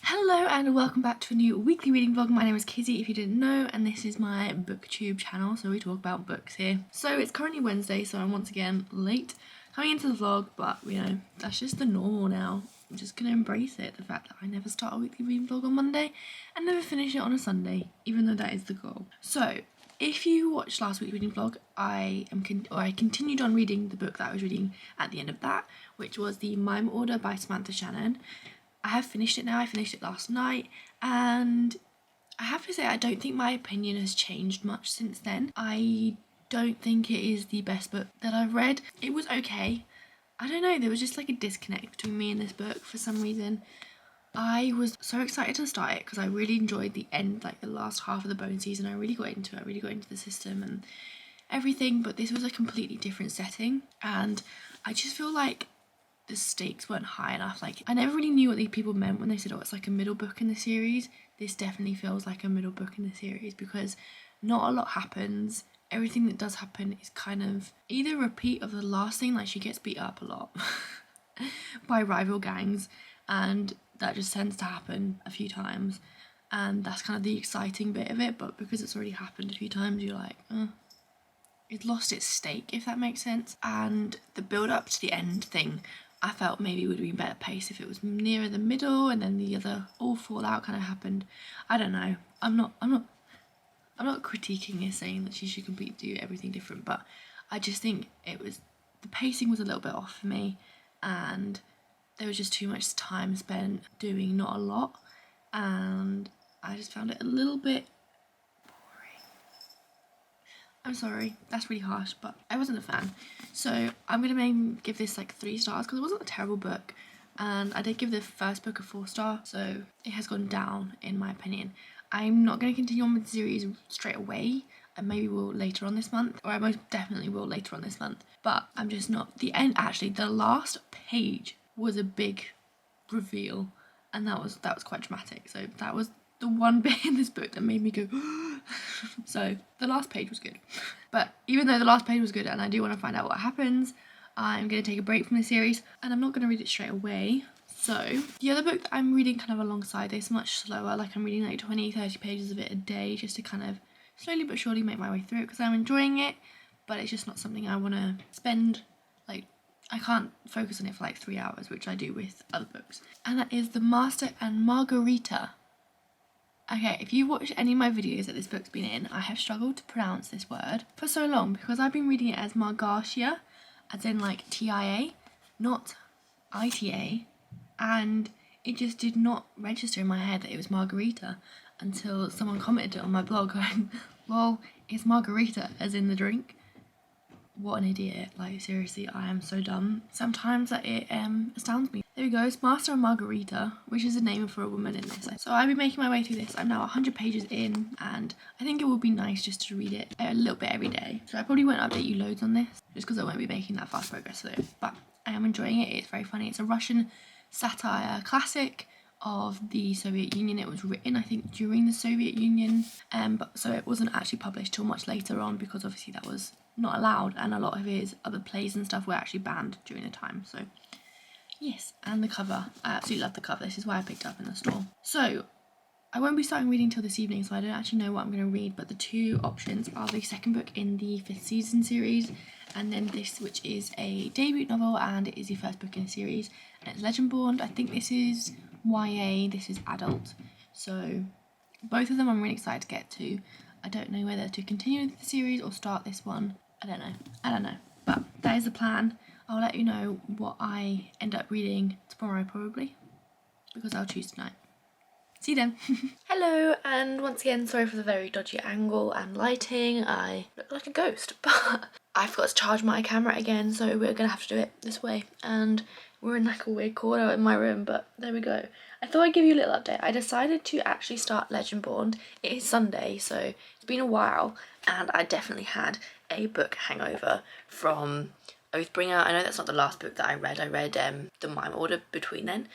Hello and welcome back to a new weekly reading vlog. My name is Kizzy if you didn't know, and this is my booktube channel, so we talk about books here. So it's currently Wednesday, so I'm once again late coming into the vlog, but you know, that's just the normal now. I'm just gonna embrace it, the fact that I never start a weekly reading vlog on Monday and never finish it on a Sunday, even though that is the goal. So if you watched last week's reading vlog, I continued on reading the book that I was reading at the end of that, which was the Mime Order by Samantha Shannon. I have finished it now. I finished it last night, and I have to say I don't think my opinion has changed much since then. I don't think it is the best book that I've read. It was okay. I don't know, there was just like a disconnect between me and this book for some reason. I was so excited to start it because I really enjoyed the end, like the last half of the bone season. I really got into it. I really got into the system and everything, but this was a completely different setting, and I just feel like the stakes weren't high enough. Like, I never really knew what these people meant when they said, oh, it's like a middle book in the series. This definitely feels like a middle book in the series because not a lot happens. Everything that does happen is kind of either a repeat of the last thing, like she gets beat up a lot by rival gangs, and that just tends to happen a few times, and that's kind of the exciting bit of it. But because it's already happened a few times, you're like, it's lost its stake, if that makes sense. And the build up to the end thing, I felt maybe would have been better pace if it was nearer the middle and then the other all fallout kind of happened. I don't know. I'm not critiquing her saying that she should completely do everything different, but I just think the pacing was a little bit off for me, and there was just too much time spent doing not a lot, and I just found it a little bit boring. I'm sorry, that's really harsh, but I wasn't a fan. So I'm gonna give this like 3 stars because it wasn't a terrible book, and I did give the first book a 4-star, so it has gone down in my opinion. I'm not going to continue on with the series straight away. I maybe will later on this month, or I most definitely will later on this month, but I'm just not. The end, actually, the last page was a big reveal, and that was quite dramatic. So that was the one bit in this book that made me go so the last page was good, but even though the last page was good and I do want to find out what happens, I'm going to take a break from the series and I'm not going to read it straight away. So the other book that I'm reading kind of alongside this, much slower, like I'm reading like 20-30 pages of it a day just to kind of slowly but surely make my way through it because I'm enjoying it, but it's just not something I want to spend, like I can't focus on it for like 3 hours, which I do with other books, and that is The Master and Margarita. Okay, if you've watched any of my videos that this book's been in, I have struggled to pronounce this word for so long because I've been reading it as Margarita, as in like TIA, not ITA, and it just did not register in my head that it was Margarita until someone commented on my blog going, well, it's Margarita as in the drink. What an idiot, like seriously, I am so dumb sometimes that it astounds me. There we go, it's Master and Margarita, which is a name for a woman in this. So I've been making my way through this. I'm now 100 pages in, and I think it would be nice just to read it a little bit every day. So I probably won't update you loads on this, just because I won't be making that fast progress with it, but I am enjoying it. It's very funny. It's a Russian satire classic of the Soviet Union. It was written, I think, during the Soviet Union, but so it wasn't actually published till much later on because obviously that was not allowed, and a lot of his other plays and stuff were actually banned during the time. So yes, and the cover, I absolutely love the cover. This is why I picked it up in the store. So I won't be starting reading till this evening, so I don't actually know what I'm going to read, but the 2 options are the second book in the 5th season series, and then this, which is a debut novel, and it is the first book in the series, and it's Legendborn. I think this is YA, this is adult, so both of them I'm really excited to get to. I don't know whether to continue with the series or start this one. I don't know, but that is the plan. I'll let you know what I end up reading tomorrow probably, because I'll choose tonight. See you then. Hello, and once again, sorry for the very dodgy angle and lighting. I look like a ghost, but I forgot to charge my camera again, so we're gonna have to do it this way. And we're in like a weird corner in my room, but there we go. I thought I'd give you a little update. I decided to actually start Legendborn. It is Sunday, so it's been a while, and I definitely had a book hangover from Oathbringer. I know that's not the last book that I read. I read the Mime Order between then,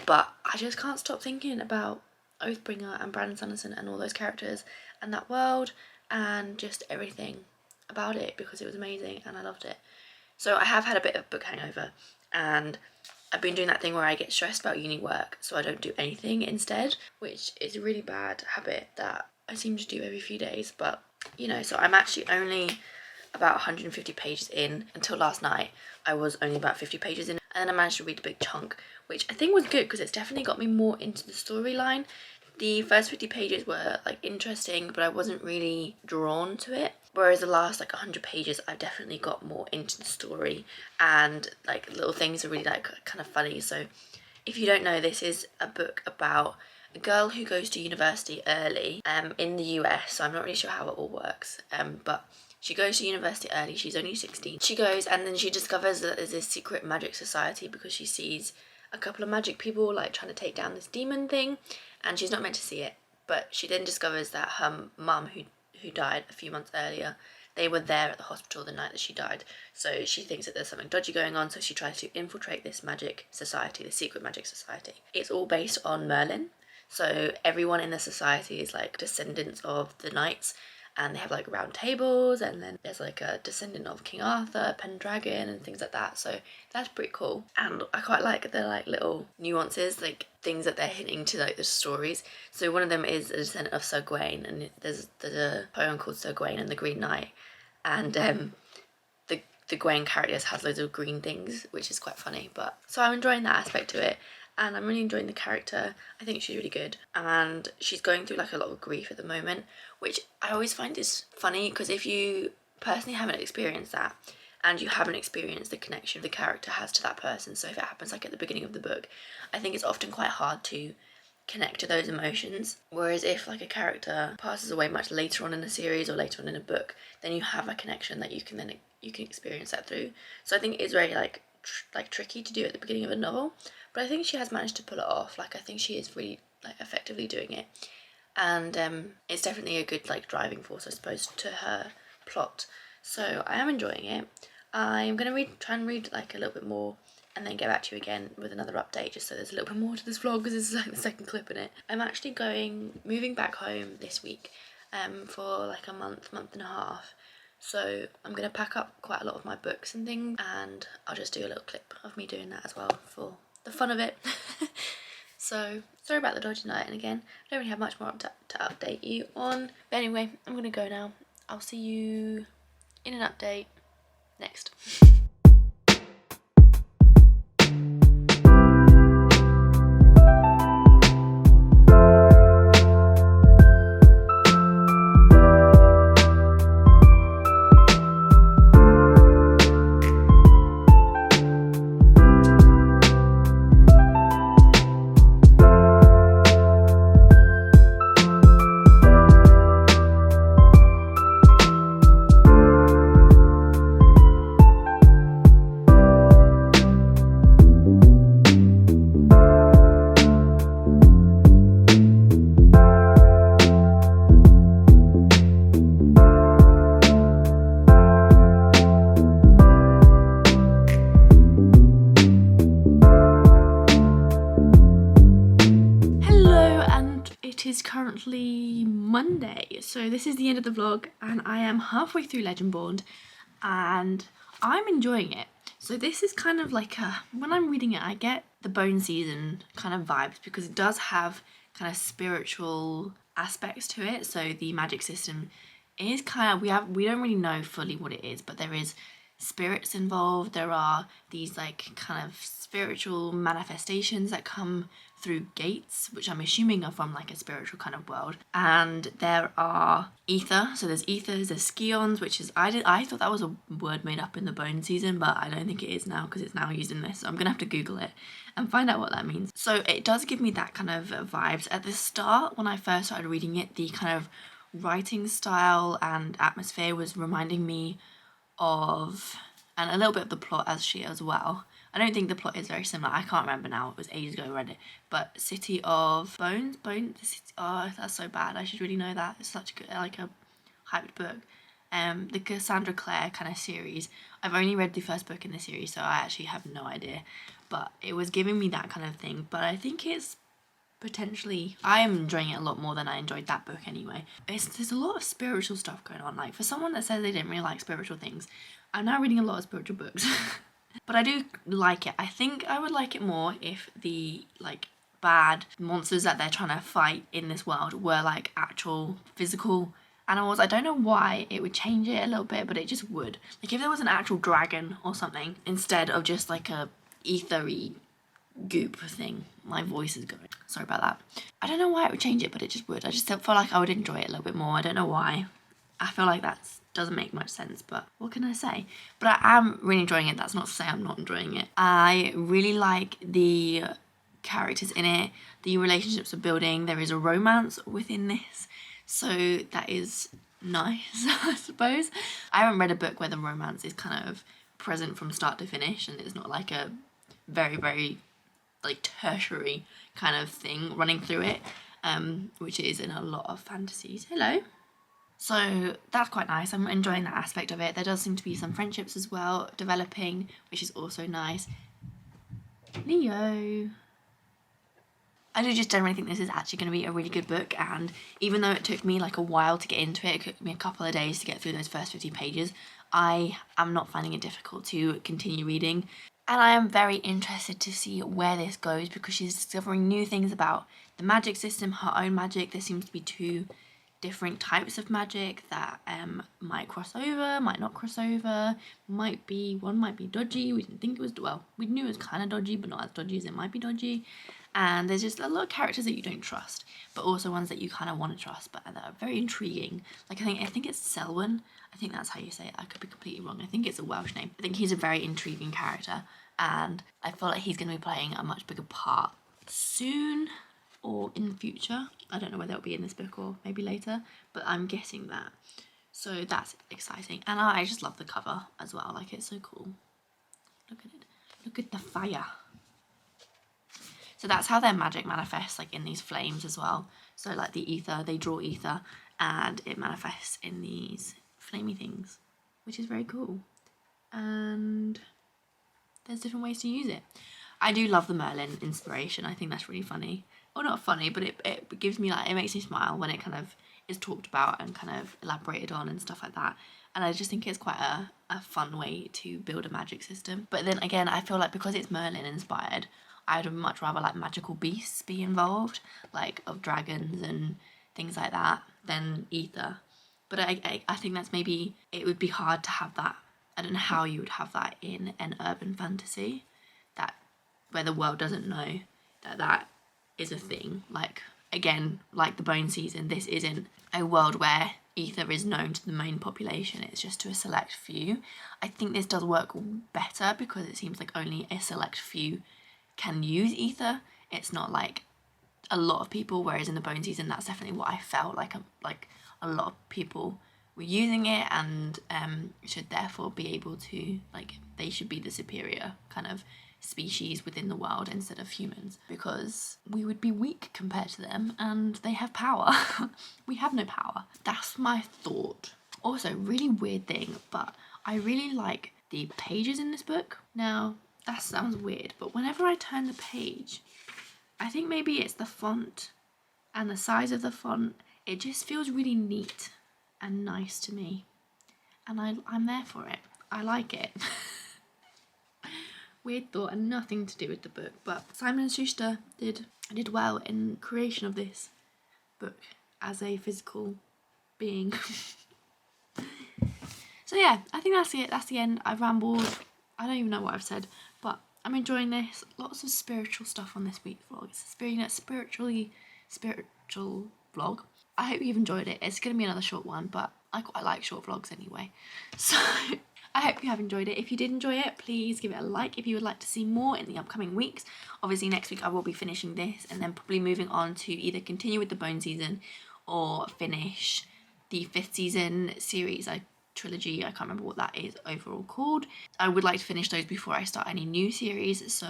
but I just can't stop thinking about Oathbringer and Brandon Sanderson and all those characters and that world and just everything about it because it was amazing and I loved it. So I have had a bit of book hangover, and I've been doing that thing where I get stressed about uni work, so I don't do anything instead, which is a really bad habit that I seem to do every few days. But you know, so I'm actually only about 150 pages in. Until last night I was only about 50 pages in, and then I managed to read a big chunk, which I think was good because it's definitely got me more into the storyline. The first 50 pages were like interesting, but I wasn't really drawn to it, whereas the last like 100 pages I've definitely got more into the story, and like little things are really like kind of funny. So if you don't know, this is a book about a girl who goes to university early in the US, so I'm not really sure how it all works, but she goes to university early. She's only 16. She goes, and then she discovers that there's this secret magic society because she sees a couple of magic people like trying to take down this demon thing, and she's not meant to see it. But she then discovers that her mum, who died a few months earlier, they were there at the hospital the night that she died. So she thinks that there's something dodgy going on, so she tries to infiltrate this magic society, the secret magic society. It's all based on Merlin. So everyone in the society is like descendants of the knights, and they have like round tables, and then there's like a descendant of King Arthur, Pendragon, and things like that. So that's pretty cool, and I quite like the like little nuances, like things that they're hinting to like the stories. So one of them is a descendant of Sir Gawain, and there's a poem called Sir Gawain and the Green Knight, and the Gawain characters has loads of green things, which is quite funny. But so I'm enjoying that aspect to it, and I'm really enjoying the character. I think she's really good, and she's going through like a lot of grief at the moment, which I always find is funny, because if you personally haven't experienced that, and you haven't experienced the connection the character has to that person, so if it happens like at the beginning of the book, I think it's often quite hard to connect to those emotions. Whereas if like a character passes away much later on in the series or later on in a book, then you have a connection that you can experience that through. So I think it's very like tricky to do at the beginning of a novel, but I think she has managed to pull it off. Like I think she is really like effectively doing it, and it's definitely a good like driving force, I suppose, to her plot. So I am enjoying it. I'm gonna try and read like a little bit more, and then get back to you again with another update, just so there's a little bit more to this vlog, because this is like the second clip in it. I'm actually moving back home this week for like a month and a half. So I'm going to pack up quite a lot of my books and things, and I'll just do a little clip of me doing that as well for the fun of it. So sorry about the dodgy night, and again, I don't really have much more to update you on. But anyway, I'm going to go now. I'll see you in an update next. Currently Monday, so this is the end of the vlog, and I am halfway through Legendborn, and I'm enjoying it. So this is kind of like when I'm reading it, I get the Bone Season kind of vibes, because it does have kind of spiritual aspects to it. So the magic system is kind of, we don't really know fully what it is, but there is spirits involved. There are these like kind of spiritual manifestations that come through gates, which I'm assuming are from like a spiritual kind of world. And there are ether, so there's ethers, there's scions, which is, I thought that was a word made up in the Bone Season, but I don't think it is now, because it's now used in this, so I'm gonna have to Google it and find out what that means. So it does give me that kind of vibes. At the start, when I first started reading it, the kind of writing style and atmosphere was reminding me of, and a little bit of the plot as well. I don't think the plot is very similar. I can't remember now. It was ages ago I read it. But City of Bones? Oh, that's so bad. I should really know that. It's such a good, like a hyped book. The Cassandra Clare kind of series. I've only read the first book in the series, so I actually have no idea. But it was giving me that kind of thing. But I think it's potentially, I am enjoying it a lot more than I enjoyed that book anyway. There's a lot of spiritual stuff going on. Like, for someone that says they didn't really like spiritual things, I'm now reading a lot of spiritual books. But I do like it. I think I would like it more if the like bad monsters that they're trying to fight in this world were like actual physical animals. I don't know why it would change it a little bit, but it just would. Like if there was an actual dragon or something instead of just like a ethery goop thing. My voice is going. Sorry about that. I don't know why it would change it, but it just would. I just feel like I would enjoy it a little bit more. I don't know why. I feel like that doesn't make much sense, but what can I say? But I am really enjoying it. That's not to say I'm not enjoying it. I really like the characters in it. The relationships are building. There is a romance within this. So that is nice, I suppose. I haven't read a book where the romance is kind of present from start to finish and it's not like a very, very like tertiary kind of thing running through it, which is in a lot of fantasies. Hello. So that's quite nice. I'm enjoying that aspect of it. There does seem to be some friendships as well developing, which is also nice. Leo. I do just generally think this is actually going to be a really good book, and even though it took me like a while to get into it took me a couple of days to get through those first 50 pages, I am not finding it difficult to continue reading. And I am very interested to see where this goes because she's discovering new things about the magic system, her own magic. There seems to be two different types of magic that might cross over, might not cross over, one might be dodgy. We didn't think it was, well, we knew it was kind of dodgy, but not as dodgy as it might be dodgy. And there's just a lot of characters that you don't trust, but also ones that you kind of want to trust, but that are very intriguing. Like I think it's Selwyn. I think that's how you say it. I could be completely wrong. I think it's a Welsh name. I think he's a very intriguing character, and I feel like he's going to be playing a much bigger part soon or in the future. I don't know whether it'll be in this book or maybe later, but I'm guessing that. So that's exciting, and I just love the cover as well. Like it's so cool. Look at it. Look at the fire. So that's how their magic manifests, like in these flames as well. So like the ether, they draw ether and it manifests in these flamey things, which is very cool. And there's different ways to use it. I do love the Merlin inspiration. I think that's really funny. Or not funny, but it gives me like, it makes me smile when it kind of is talked about and kind of elaborated on and stuff like that. And I just think it's quite a fun way to build a magic system. But then again, I feel like because it's Merlin inspired, I would much rather like magical beasts be involved, like of dragons and things like that, than ether. But I think that's maybe, it would be hard to have that. I don't know how you would have that in an urban fantasy, that where the world doesn't know that that is a thing. Like, again, like the Bone Season, this isn't a world where ether is known to the main population, it's just to a select few. I think this does work better because it seems like only a select few can use ether. It's not like a lot of people, whereas in the Bone Season that's definitely what I felt like a lot of people were using it and should therefore be able to, like, they should be the superior kind of species within the world instead of humans, because we would be weak compared to them and they have power. We have no power. That's my thought. Also, really weird thing, but I really like the pages in this book. Now that sounds weird, but whenever I turn the page, I think maybe it's the font and the size of the font, it just feels really neat and nice to me, and I'm there for it. I like it. Weird thought and nothing to do with the book, but Simon & Schuster did well in creation of this book as a physical being. So yeah, I think that's it. That's the end. I've rambled. I don't even know what I've said, but I'm enjoying this. Lots of spiritual stuff on this week's vlog. It's a spiritual vlog. I hope you've enjoyed it. It's going to be another short one, but I quite like short vlogs anyway. So I hope you have enjoyed it. If you did enjoy it, please give it a like if you would like to see more in the upcoming weeks. Obviously next week I will be finishing this and then probably moving on to either continue with the Bone Season or finish the 5th season series, trilogy. I can't remember what that is overall called. I would like to finish those before I start any new series, so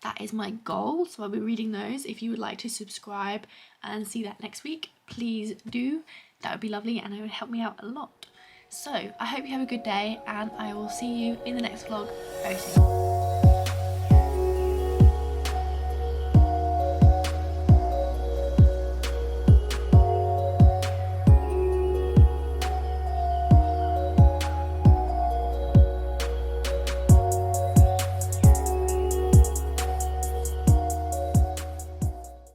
that is my goal. So I'll be reading those. If you would like to subscribe and see that next week, please do. That would be lovely and it would help me out a lot. So I hope you have a good day and I will see you in the next vlog very soon.